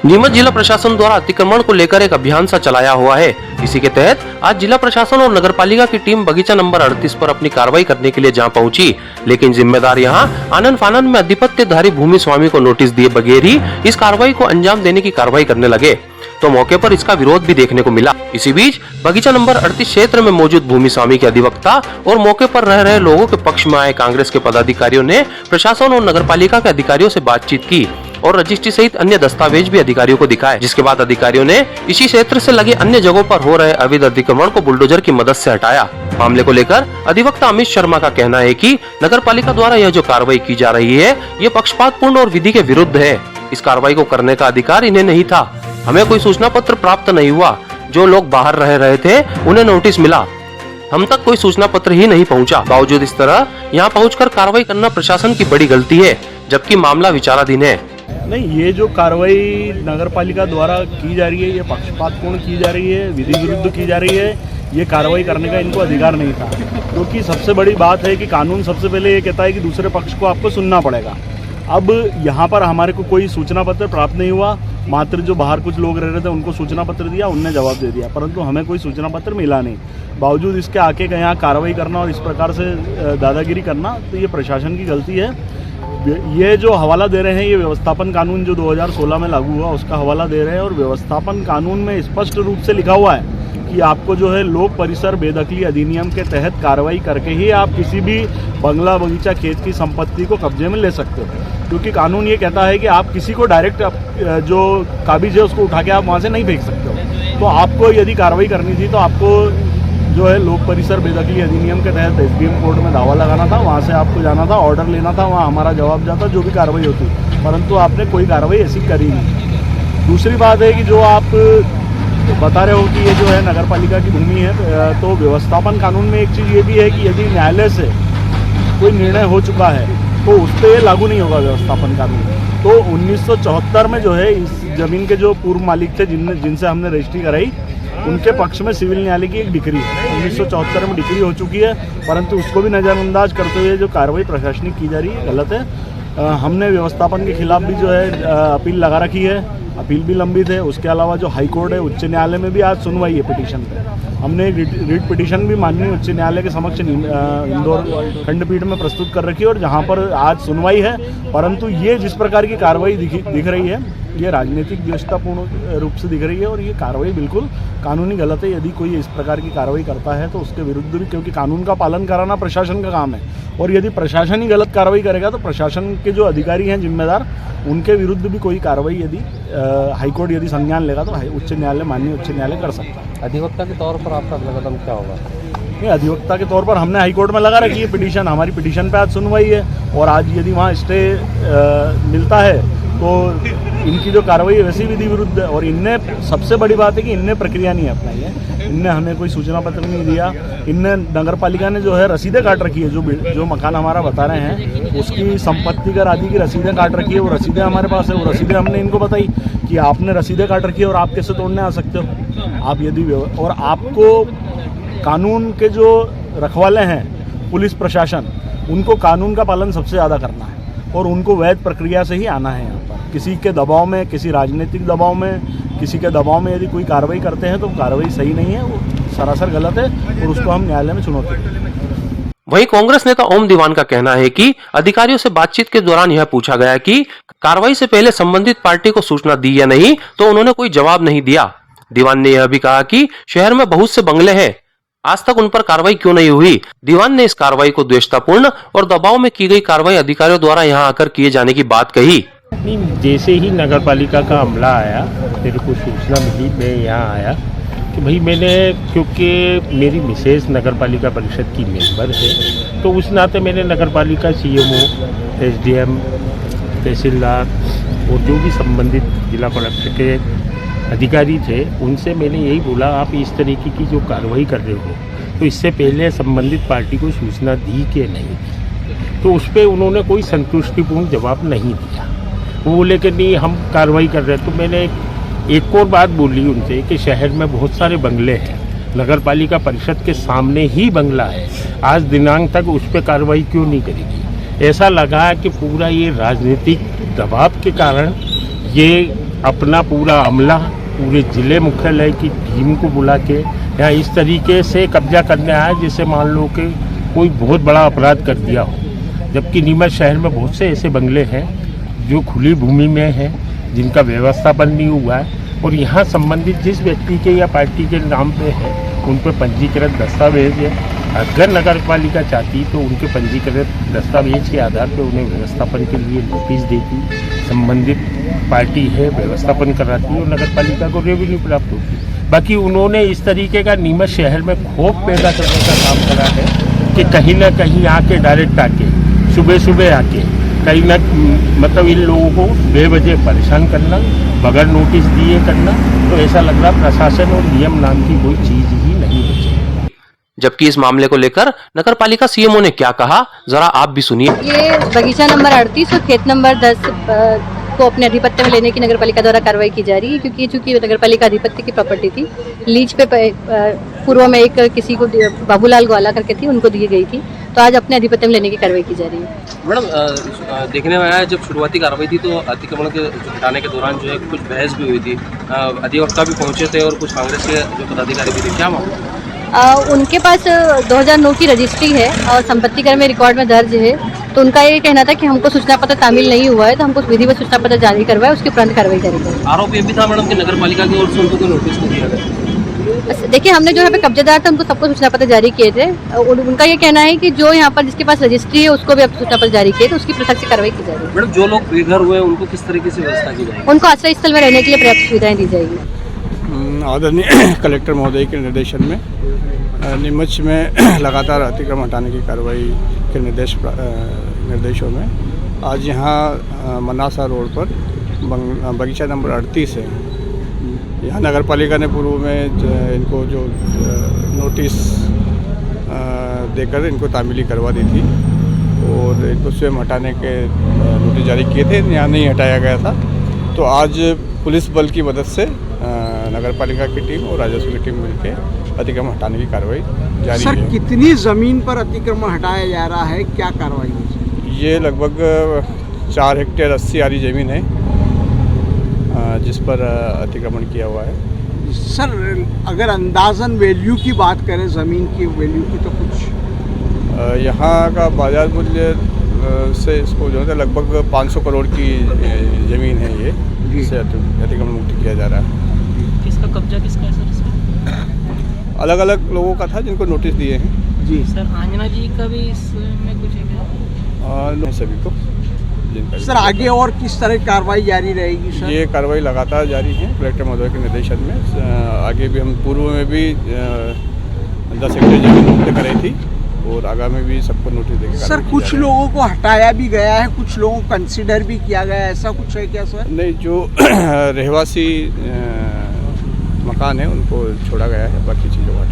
नीमच जिला प्रशासन द्वारा अतिक्रमण को लेकर एक अभियान सा चलाया हुआ है। इसी के तहत आज जिला प्रशासन और नगर पालिका की टीम बगीचा नंबर 38 पर अपनी कार्रवाई करने के लिए जहां पहुंची, लेकिन जिम्मेदार यहां आनन फानन में अधिपत्यधारी भूमि स्वामी को नोटिस दिए बगैर ही इस कार्रवाई को अंजाम देने की कार्रवाई करने लगे, तो मौके पर इसका विरोध भी देखने को मिला। इसी बीच बगीचा नंबर 38 क्षेत्र में मौजूद भूमि स्वामी के अधिवक्ता और मौके पर रह रहे लोगों के पक्ष में आए कांग्रेस के पदाधिकारियों ने प्रशासन और नगर पालिका के अधिकारियों से बातचीत की और रजिस्ट्री सहित अन्य दस्तावेज भी अधिकारियों को दिखाए, जिसके बाद अधिकारियों ने इसी क्षेत्र से लगे अन्य जगहों पर हो रहे अवैध अतिक्रमण को बुलडोजर की मदद से हटाया। मामले को लेकर अधिवक्ता अमित शर्मा का कहना है कि नगर पालिका द्वारा यह जो कार्रवाई की जा रही है, ये पक्षपातपूर्ण और विधि के विरुद्ध है। इस कार्रवाई को करने का अधिकार इन्हें नहीं था। हमें कोई सूचना पत्र प्राप्त नहीं हुआ। जो लोग बाहर रह रहे थे उन्हें नोटिस मिला, हम तक कोई सूचना पत्र ही नहीं पहुंचा। बावजूद इस तरह यहां पहुंचकर कार्रवाई करना प्रशासन की बड़ी गलती है, जबकि मामला विचाराधीन है। नहीं, ये जो कार्रवाई नगर पालिका द्वारा की जा रही है, ये पक्षपातपूर्ण की जा रही है, विधि विरुद्ध की जा रही है। ये कार्रवाई करने का इनको अधिकार नहीं था, क्योंकि सबसे बड़ी बात है कि कानून सबसे पहले ये कहता है कि दूसरे पक्ष को आपको सुनना पड़ेगा। अब यहाँ पर हमारे को कोई सूचना पत्र प्राप्त नहीं हुआ, मात्र जो बाहर कुछ लोग रह रहे थे उनको सूचना पत्र दिया, उनने जवाब दे दिया, परंतु हमें कोई सूचना पत्र मिला नहीं। बावजूद इसके आके यहाँ कार्रवाई करना और इस प्रकार से दादागिरी करना, तो ये प्रशासन की गलती है। ये जो हवाला दे रहे हैं, ये व्यवस्थापन कानून जो 2016 में लागू हुआ उसका हवाला दे रहे हैं, और व्यवस्थापन कानून में स्पष्ट रूप से लिखा हुआ है कि आपको जो है लोक परिसर बेदखली अधिनियम के तहत कार्रवाई करके ही आप किसी भी बंगला, बगीचा, खेत की संपत्ति को कब्जे में ले सकते हो, क्योंकि कानून ये कहता है कि आप किसी को डायरेक्ट जो काबिज है उसको उठा के आप वहाँ से नहीं फेंक सकते हो। तो आपको यदि कार्रवाई करनी थी तो आपको जो है लोक परिसर बेदखली अधिनियम के तहत SDM कोर्ट में दावा लगाना था, वहाँ से आपको जाना था, ऑर्डर लेना था, वहाँ हमारा जवाब जाता, जो भी कार्रवाई होती, परंतु आपने कोई कार्रवाई ऐसी करी नहीं। दूसरी बात है कि जो आप बता रहे हो कि ये जो है नगर पालिका की भूमि है, तो व्यवस्थापन कानून में एक चीज़ ये भी है कि यदि न्यायालय से कोई निर्णय हो चुका है तो उस पर ये लागू नहीं होगा व्यवस्थापन कानून। तो 1974 में जो है इस जमीन के जो पूर्व मालिक थे जिनसे हमने रजिस्ट्री कराई, उनके पक्ष में सिविल न्यायालय की एक डिक्री है, 1974 में डिक्री हो चुकी है, परंतु उसको भी नज़रअंदाज करते हुए जो कार्रवाई प्रशासनिक की जा रही है गलत है। हमने व्यवस्थापन के खिलाफ भी जो है अपील लगा रखी है, अपील भी लंबित है। उसके अलावा जो हाई कोर्ट है, उच्च न्यायालय में भी आज सुनवाई है पिटीशन पे। हमने रिट पिटीशन भी माननीय उच्च न्यायालय के समक्ष इंदौर खंडपीठ में प्रस्तुत कर रखी है, और जहां पर आज सुनवाई है। परंतु ये जिस प्रकार की कार्रवाई दिख रही है, ये राजनीतिक व्यवस्थापूर्ण रूप से दिख रही है, और ये कार्रवाई बिल्कुल कानूनी गलत है। यदि कोई इस प्रकार की कार्रवाई करता है तो उसके विरुद्ध भी, क्योंकि कानून का पालन कराना प्रशासन का काम है, और यदि प्रशासन ही गलत कार्रवाई करेगा तो प्रशासन के जो अधिकारी हैं जिम्मेदार, उनके विरुद्ध भी कोई कार्रवाई यदि हाईकोर्ट यदि संज्ञान लेगा तो उच्च न्यायालय, माननीय उच्च न्यायालय कर सकता है। अधिवक्ता के तौर पर आपका अगला कदम क्या होगा? नहीं, अधिवक्ता के तौर पर हमने हाईकोर्ट में लगा रखी है पिटीशन, हमारी पिटीशन पे आज सुनवाई है, और आज यदि वहाँ स्टे मिलता है तो इनकी जो कार्रवाई है वैसी विधि विरुद्ध है। और इनने, सबसे बड़ी बात है कि इनने प्रक्रिया नहीं अपनाई है, इनने हमें कोई सूचना पत्र नहीं दिया। इनने, नगर पालिका ने जो है रसीदें काट रखी है, जो मकान हमारा बता रहे हैं उसकी संपत्ति कर आदि की रसीदें काट रखी है, वो रसीदें हमारे पास है, वो रसीदें हमने इनको बताई कि आपने रसीदें काट रखी है और आप कैसे तोड़ने आ सकते हो। आप यदि, और आपको कानून के जो रखवाले हैं पुलिस प्रशासन, उनको कानून का पालन सबसे ज़्यादा करना है, और उनको वैध प्रक्रिया से ही आना है। यहाँ पर किसी के दबाव में, किसी राजनीतिक दबाव में, किसी के दबाव में यदि कोई कार्रवाई करते हैं तो कार्रवाई सही नहीं है, वो सरासर गलत है, और उसको हम न्यायालय में चुनौती देंगे। वहीं कांग्रेस नेता ओम दीवान का कहना है कि अधिकारियों से बातचीत के दौरान यह पूछा गया कि कार्रवाई से पहले संबंधित पार्टी को सूचना दी या नहीं, तो उन्होंने कोई जवाब नहीं दिया। दीवान ने यह भी कहा कि शहर में बहुत से बंगले हैं, आज तक उन पर कार्रवाई क्यों नहीं हुई। दीवान ने इस कार्रवाई को द्वेषतापूर्ण और दबाव में की गई कार्रवाई अधिकारियों द्वारा यहां आकर किए जाने की बात कही। जैसे ही नगर पालिका का अमला आया, मेरे को सूचना मिली, मैं यहाँ आया कि भाई मैंने, क्योंकि मेरी मिसेज नगर पालिका परिषद की मेंबर है, तो उस नाते मैंने नगर पालिका CMO, SDM, तहसीलदार और जो भी संबंधित जिला कलेक्टर के अधिकारी थे, उनसे मैंने यही बोला, आप इस तरीके की जो कार्रवाई कर रहे हो तो इससे पहले संबंधित पार्टी को सूचना दी कि नहीं दी। तो उस पर उन्होंने कोई संतुष्टिपूर्ण जवाब नहीं दिया। वो बोले कि नहीं हम कार्रवाई कर रहे हैं। तो मैंने एक और बात बोली उनसे कि शहर में बहुत सारे बंगले हैं, नगर पालिका परिषद के सामने ही बंगला है, आज दिनांक तक उस पर कार्रवाई क्यों नहीं करेगी। ऐसा लगा कि पूरा ये राजनीतिक दबाव के कारण ये अपना पूरा अमला पूरे जिले मुख्यालय की टीम को बुला के यहाँ इस तरीके से कब्जा करने आया जैसे मान लो कि कोई बहुत बड़ा अपराध कर दिया हो, जबकि नीमच शहर में बहुत से ऐसे बंगले हैं जो खुली भूमि में हैं, जिनका व्यवस्थापन नहीं हुआ है और यहाँ संबंधित जिस व्यक्ति के या पार्टी के नाम पे है उन पर पंजीकृत दस्तावेज है। अगर नगर पालिका चाहती तो उनके पंजीकृत दस्तावेज के आधार पर उन्हें व्यवस्थापन के लिए नोटिस देती, संबंधित पार्टी है व्यवस्थापन कराती और नगर पालिका को रेवेन्यू प्राप्त होती। बाकी उन्होंने इस तरीके का नीमच शहर में खौफ पैदा करने का काम करा है कि कहीं ना कहीं आके डायरेक्ट आके सुबह सुबह आके कहीं ना मतलब इन लोगों को बेवजह परेशान करना, बगैर नोटिस दिए करना, तो ऐसा लग रहा प्रशासन और नियम नाम की कोई चीज ही नहीं बची। जबकि इस मामले को लेकर नगर पालिका सीएमओ ने क्या कहा, जरा आप भी सुनिए। ये बगीचा नंबर 38 और खेत नंबर 10 को अपने अधिपत्य में लेने की नगर पालिका द्वारा कार्रवाई की जा रही है, क्योंकि चूंकि नगर पालिका अधिपत्य की प्रॉपर्टी थी, लीज पे पूर्व में एक किसी को बाबूलाल ग्वाला करके थी, उनको दी गई थी, तो आज अपने अधिपत्य में लेने की कार्रवाई की जा रही है। मैडम, देखने में आया जब शुरुआती कार्रवाई थी तो अतिक्रमण के हटाने के दौरान जो है कुछ बहस भी हुई थी, अधिवक्ता भी पहुंचे थे और कुछ कांग्रेस के जो पदाधिकारी भी थे, क्या मामला? उनके पास 2009 की रजिस्ट्री है और संपत्ति कर में रिकॉर्ड में दर्ज है, तो उनका ये कहना था कि हमको सूचना पत्र तामील नहीं हुआ है, तो हमको विधिवत सूचना पत्र जारी करवाए, उसके उपरांत कार्रवाई करेंगे। आरोप ये भी था मैडम कि नगर पालिका की ओर से उनको कोई नोटिस नहीं दिया गया। देखिए, हमने जो यहाँ पे कब्जेदार थे उनको सबको सूचना पत्र जारी किए थे, और उनका ये कहना है कि जो यहाँ पर जिसके पास रजिस्ट्री है उसको भी अब सूचना पत्र जारी किए, तो उसकी पृथक से कार्रवाई की जाएगी। मैडम, जो लोग बेघर हुए हैं उनको किस तरीके से व्यवस्था की जाएगी? उनको आश्रय स्थल में रहने के लिए पर्याप्त सुविधाएं दी जाएगी। आदरणीय कलेक्टर महोदय के निर्देशन में नीमच में लगातार अतिक्रमण हटाने की कार्रवाई के निर्देशों में आज यहाँ मनासा रोड पर बगीचा नंबर 38 है। यहाँ नगर पालिका ने पूर्व में इनको जो नोटिस देकर इनको तामीली करवा दी थी और इनको स्वयं हटाने के नोटिस जारी किए थे, यहाँ नहीं हटाया गया था। तो आज पुलिस बल की मदद से नगर पालिका की टीम और राजस्व की टीम मिलकर अतिक्रमण हटाने की कार्रवाई जारी है। सर, कितनी ज़मीन पर अतिक्रमण हटाया जा रहा है, क्या कार्रवाई है? ये लगभग 4 हेक्टेयर 80 आरी ज़मीन है जिस पर अतिक्रमण किया हुआ है। सर, अगर अंदाज़न वैल्यू की बात करें, ज़मीन की वैल्यू की, तो कुछ यहाँ का बाजार मूल्य से इसको जो है लगभग 500 करोड़ की ज़मीन है, ये जिससे अतिक्रमण मुक्त किया जा रहा है। किसका कब्जा किसका है सर इसमें? अलग अलग लोगों का था जिनको नोटिस दिए हैं। जी सर, आंजना जी का भी इसमें कुछ है क्या? सभी को सर, आगे और किस तरह की कार्रवाई जारी रहेगी सर? ये कार्रवाई लगातार जारी है कलेक्टर महोदय के निर्देशन में। आगे भी हम पूर्व में भी 10 हेक्टेयर जमीन मुक्त कराई थी और आगामी भी सबको नोटिस देकर। सर, कुछ लोगों को हटाया भी गया है, कुछ लोगों को कंसिडर भी किया गया है, ऐसा कुछ है क्या सर? नहीं, जो रहवासी मकान है उनको छोड़ा गया है, बाकी चीज़ों को हटाया।